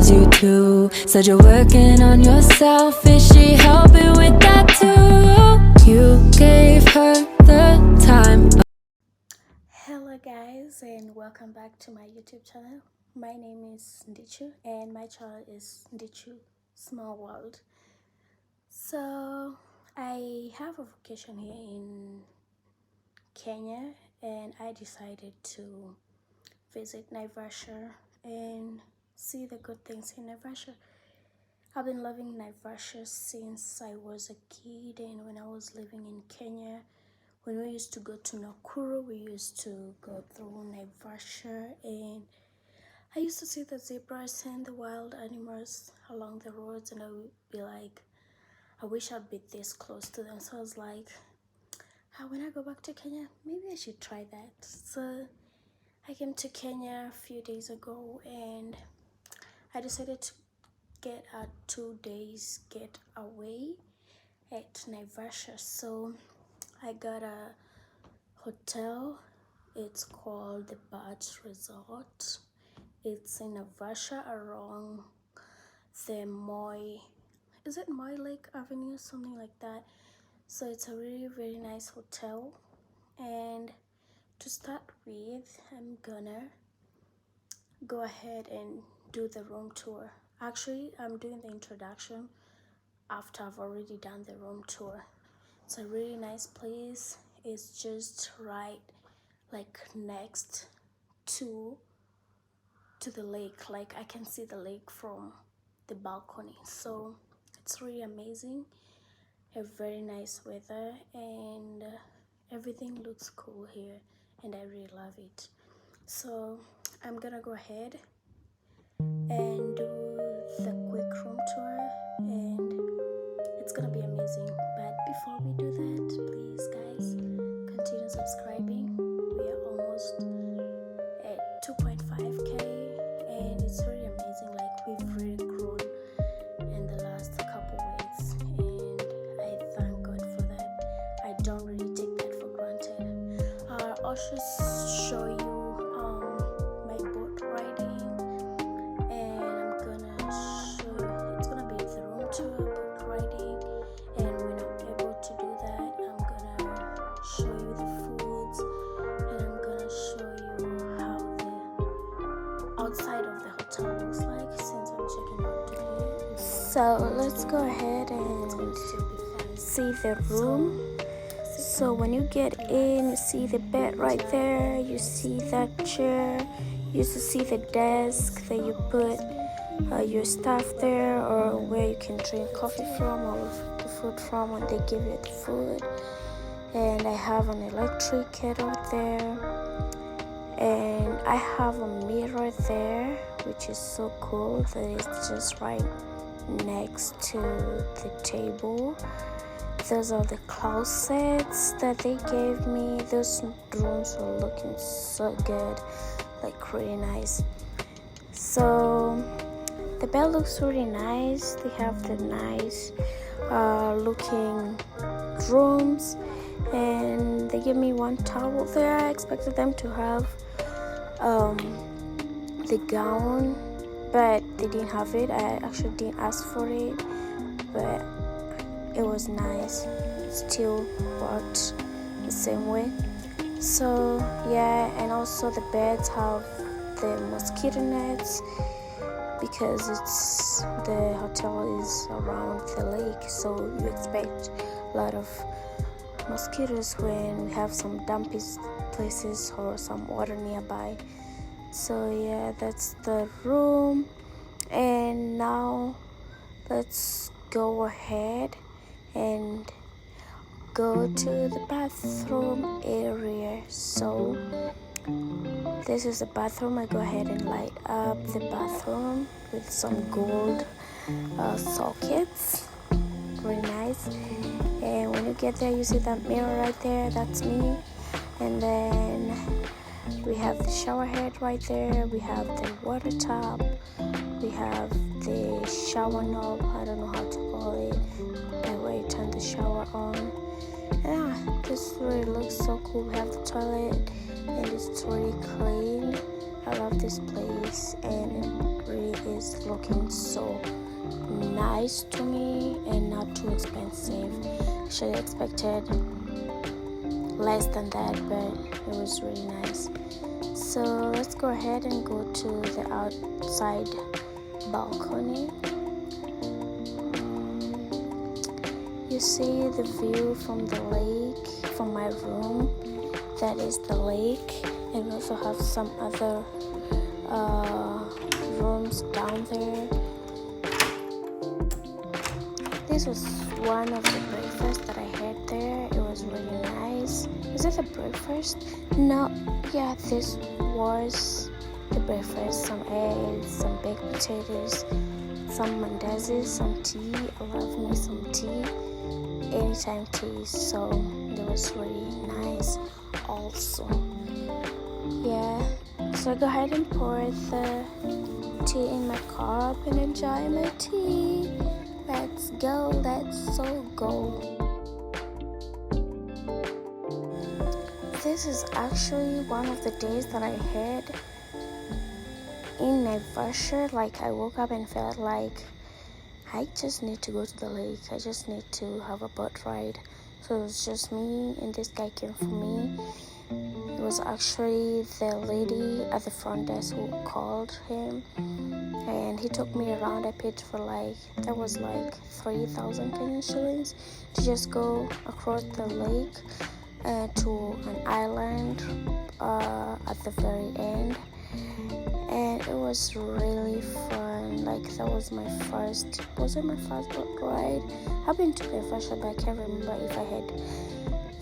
loves you too. Said you're working on yourself. Is she helping with that too? You gave her the time. Hello guys, and welcome back to my YouTube channel. My name is NDICHU and my channel is NDICHU Small World. So I have a vacation here in Kenya and I decided to visit Naivasha and see the good things in Naivasha. I've been loving Naivasha since I was a kid, and when I was living in Kenya, when we used to go to Nakuru, we used to go through Naivasha, and I used to see the zebras and the wild animals along the roads, and I would be like, I wish I'd be this close to them. So I was like, when I go back to Kenya, maybe I should try that. So I came to Kenya a few days ago, and I decided to get a 2 days getaway at Naivasha. So I got a hotel. It's called the Birds Resort. It's in Naivasha around the Moi Lake Avenue, something like that. So it's a really very nice hotel. And to start with, I'm gonna go ahead and do the room tour. Actually, I'm doing the introduction after I've already done the room tour. It's a really nice place. It's just right like next to the lake. Like I can see the lake from the balcony. So it's really amazing. A very nice weather, and everything looks cool here, and I really love it. So I'm gonna go ahead and do the quick room tour, and it's gonna be amazing. But before we do that, please guys, continue subscribing. We are almost at 2.5k, and it's really amazing. Like we've really grown in the last couple weeks, and I thank God for that. I don't really take that for granted. I'll also show you my boat riding, and I'm gonna show you, it's gonna be the room tour, boat riding, and when I'm able to do that, I'm gonna show you the foods, and I'm gonna show you how the outside of the hotel looks like since I'm checking out today. So let's go ahead and see the room. So when you get in, you see the bed right there, you see that chair, you used to see the desk that you put your stuff there, or where you can drink coffee from or the food from when they give you the food. And I have an electric kettle there, and I have a mirror there, which is so cool that it's just right next to the table. Those are the closets that they gave me. Those rooms are looking so good, like really nice. So the bed looks really nice. They have the nice looking rooms, and they give me one towel there. I expected them to have the gown, but they didn't have it. I actually didn't ask for it, but it was nice. Still worked the same way. So yeah, and also the beds have the mosquito nets, because the hotel is around the lake, so you expect a lot of mosquitoes when we have some dumpy places or some water nearby. So yeah, that's the room. And now let's go ahead and go to the bathroom area. So this is the bathroom. I go ahead and light up the bathroom with some gold sockets. Really nice. And when you get there, you see that mirror right there. That's me. And then we have the shower head right there. We have the water tub. We have the shower knob. I don't know how to call it. Where you turn the shower on. Yeah, this really looks so cool. We have the toilet, and it's really clean. I love this place, and it really is looking so nice to me and not too expensive. Actually, I expected less than that, but it was really nice. So let's go ahead and go to the outside balcony. You see the view from the lake, from my room. That is the lake, and we also have some other rooms down there. This was one of the breakfasts that I had there. It was really nice. Is it a breakfast? No, yeah, this was the breakfast. Some eggs, some baked potatoes, some mandazis, some tea. I love me some tea. Anytime tea, so it was really nice also. Yeah, so go ahead and pour the tea in my cup and enjoy my tea. Let's go, let's so go. This is actually one of the days that I had in Naivasha. Like, I woke up and felt like I just need to go to the lake. I just need to have a boat ride. So it was just me, and this guy came for me. It was actually the lady at the front desk who called him, and he took me around. I paid for that was 3,000 Kenyan shillings to just go across the lake to an island at the very end. And it was really fun. That was my first. Was it my first boat ride? I've been to Naivasha, but I can't remember if I had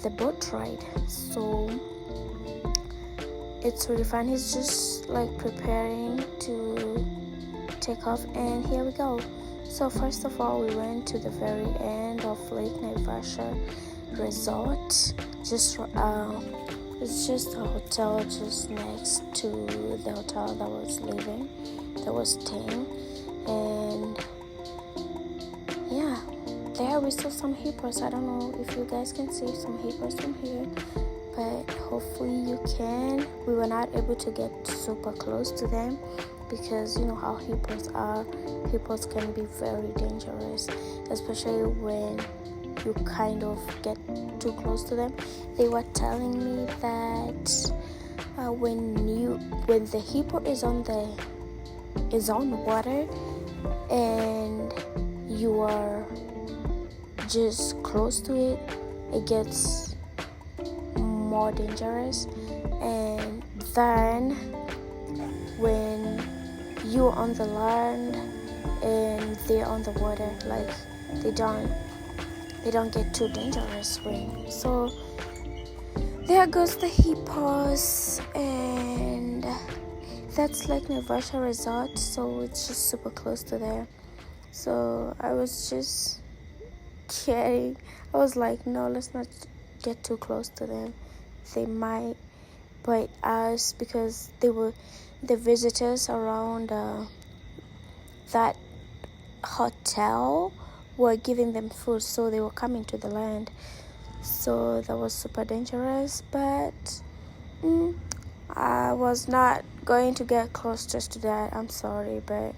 the boat ride. So it's really fun. He's just preparing to take off, and here we go. So first of all, we went to the very end of Lake Naivasha Resort. It's just a hotel just next to the hotel that was staying. And yeah, there we saw some hippos. I don't know if you guys can see some hippos from here, but hopefully you can. We were not able to get super close to them because you know how hippos are. Hippos can be very dangerous, especially when you kind of get too close to them. They were telling me that when the hippo is on water and you are just close to it, it gets more dangerous. And then when you're on the land and they're on the water, they don't get too dangerous when. So there goes the hippos, and that's Naivasha Resort, so it's just super close to there. So I was just kidding. I was like, no, let's not get too close to them. They might bite us, because they were the visitors around that hotel were giving them food, so they were coming to the land. So that was super dangerous, but I was not going to get close just to that. I'm sorry, but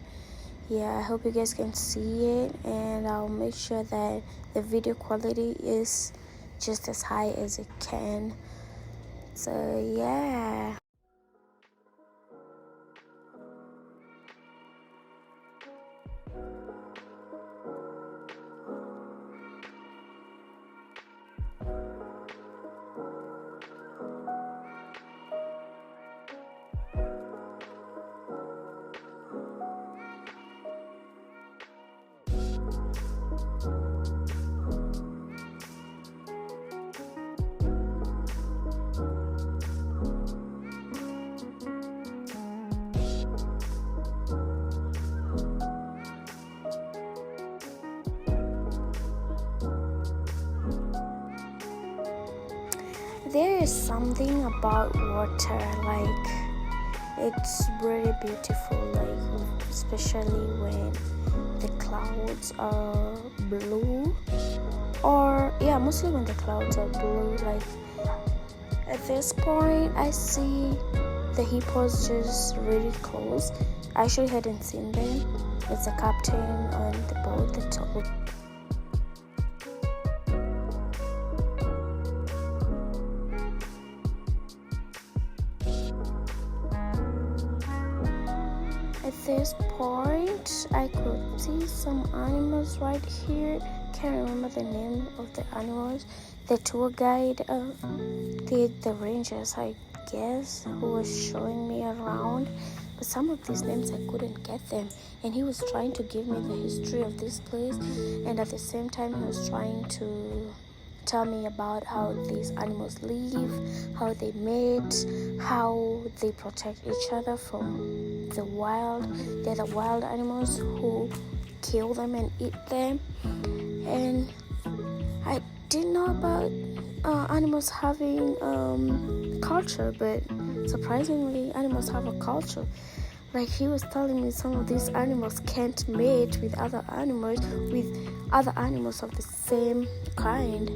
yeah, I hope you guys can see it, and I'll make sure that the video quality is just as high as it can. So yeah. There is something about water, it's really beautiful, especially when the clouds are blue, or mostly when the clouds are blue. At this point I see the hippos just really close. I actually hadn't seen them. It's a captain on the boat that told. At this point, I could see some animals right here. Can't remember the name of the animals. The tour guide, the rangers, I guess, who was showing me around. But some of these names I couldn't get them, and he was trying to give me the history of this place, and at the same time he was trying to tell me about how these animals live, how they mate, how they protect each other from the wild. They're the wild animals who kill them and eat them. And I didn't know about animals having culture, but surprisingly animals have a culture. Like, he was telling me some of these animals can't mate with other animals of the same kind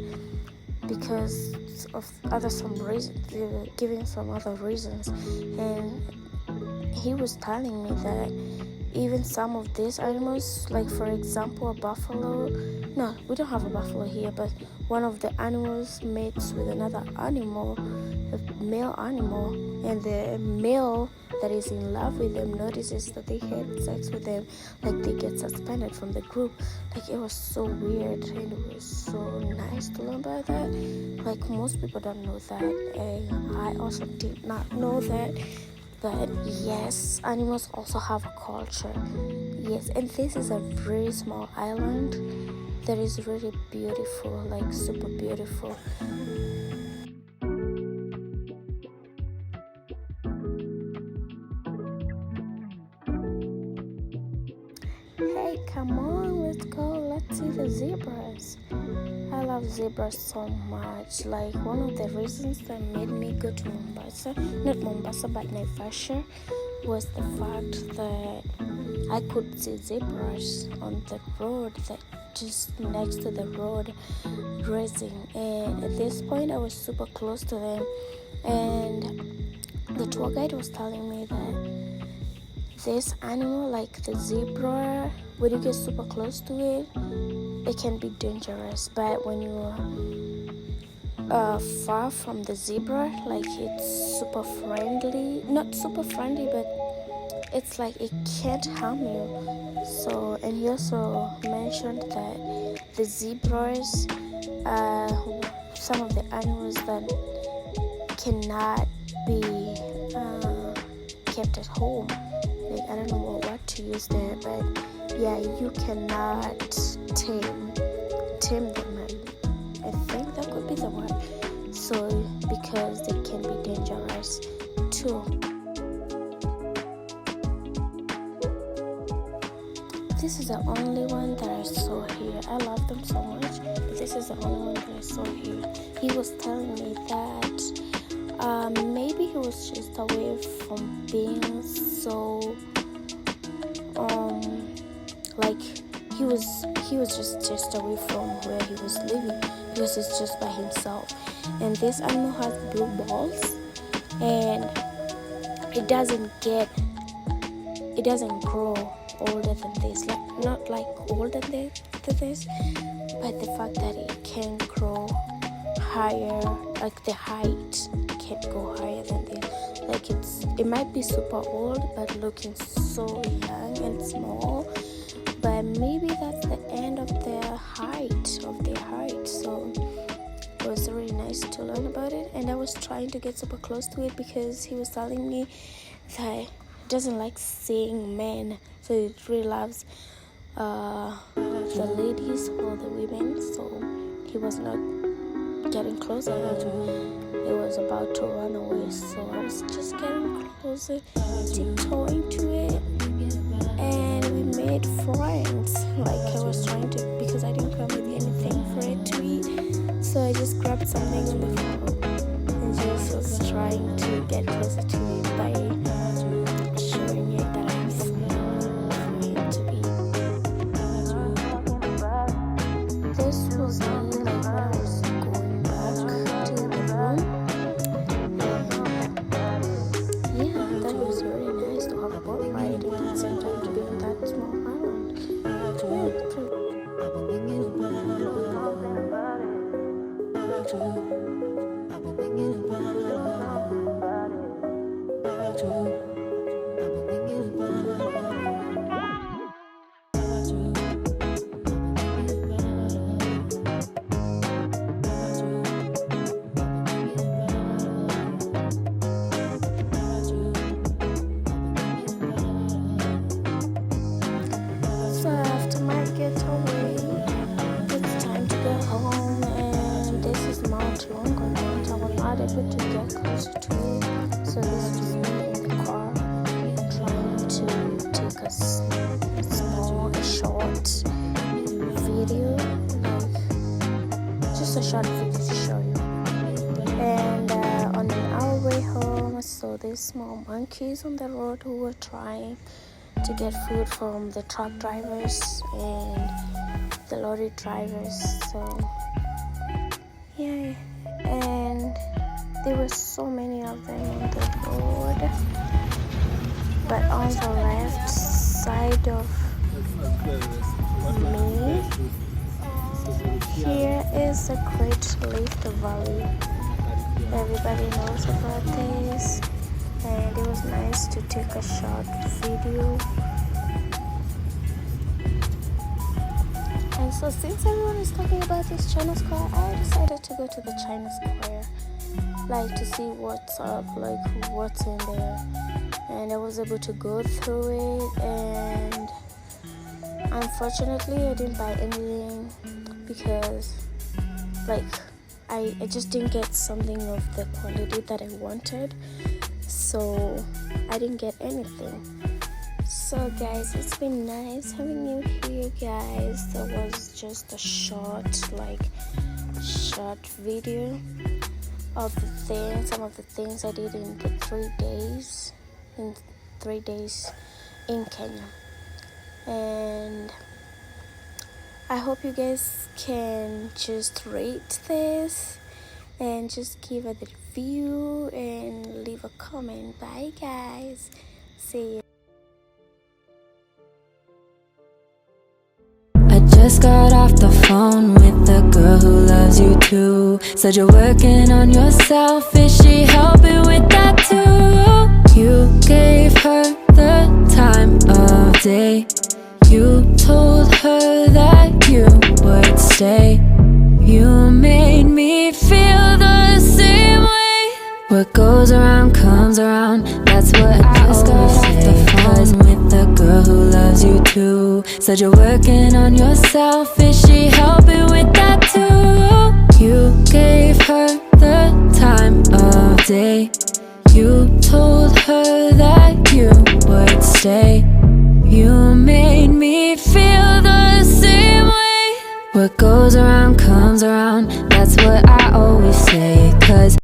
because of some reason. They were giving some other reasons, and he was telling me that even some of these animals, like for example a buffalo, no, we don't have a buffalo here, but one of the animals mates with another animal, a male animal, and the male that is in love with them notices that they had sex with them, like they get suspended from the group. Like, it was so weird, and it was so nice to learn about that. Like, most people don't know that, and I also did not know that. But yes, animals also have a culture. Yes, and this is a very small island that is really beautiful, like super beautiful. Hey, come on, let's go. Let's see the zebras. I love zebras so much. Like, one of the reasons that made me go to Mombasa, not Mombasa but Naivasha, was the fact that I could see zebras on the road, that just next to the road, grazing. And at this point I was super close to them, and the tour guide was telling me that this animal, like the zebra, when you get super close to it, it can be dangerous. But when you're far from the zebra, like, it's super friendly. Not super friendly, but it's like it can't harm you. So, and he also mentioned that the zebras are some of the animals that cannot be kept at home. Like, I don't know what to use there, but yeah, you cannot tame them. I think that could be the word. So, because they can be dangerous too. This is the only one that I saw here. I love them so much, but this is the only one that I saw here. He was telling me that maybe he was just away from being so like he was just away from where he was living, because it's just by himself. And this animal has blue balls, and it doesn't grow older than this, like not like older than this, but the fact that it can grow higher, like the height can go higher than this. Like, it might be super old but looking so young and small, but maybe that's the end of their height. So it was really nice to learn about it, and I was trying to get super close to it because he was telling me that he doesn't like seeing men, so it really loves the ladies or the women. So he was not getting closer, it was about to run away. So I was just getting closer, tiptoeing to it, and we made friends. Like, I was trying to, because I didn't come with anything for it to eat, so I just grabbed something on the floor and just was trying to get closer to it by showing it that I'm small for it to eat. This was me, like, when I was going back to the room. Yeah, So after my getaway, it's time to go home, and this is not long enough. I was not able to get closer to it, so this is me in the car trying to take a short video, like just a short video to show you. And on our way home, I saw these small monkeys on the road who were trying to get food from the truck drivers and the lorry drivers. So yeah, and there were so many of them on the road. But on the left side of me, here is a Great Rift Valley. Everybody knows about this, and it was nice to take a short video. And so since everyone is talking about this China Square, I decided to go to the China Square, like to see what's up, like what's in there. And I was able to go through it, and unfortunately I didn't buy anything because like I just didn't get something of the quality that I wanted, so I didn't get anything. So guys, it's been nice having you here, guys. That was just a short video of some of the things I did in the 3 days in Kenya. And I hope you guys can just rate this and just give it a review and leave a comment. Bye guys, see you. I just got off the phone with the girl who loves you too. Said you're working on yourself, is she helping with that too? You gave her the time of day. You told her that you would stay. You made me feel the same way. What goes around comes around, that's what I always say. The phone with the girl who loves you too. Said you're working on yourself, is she helping with that too? You gave her the time of day. You told her that you would stay. You made me feel the same way. What goes around comes around, that's what I always say. 'Cause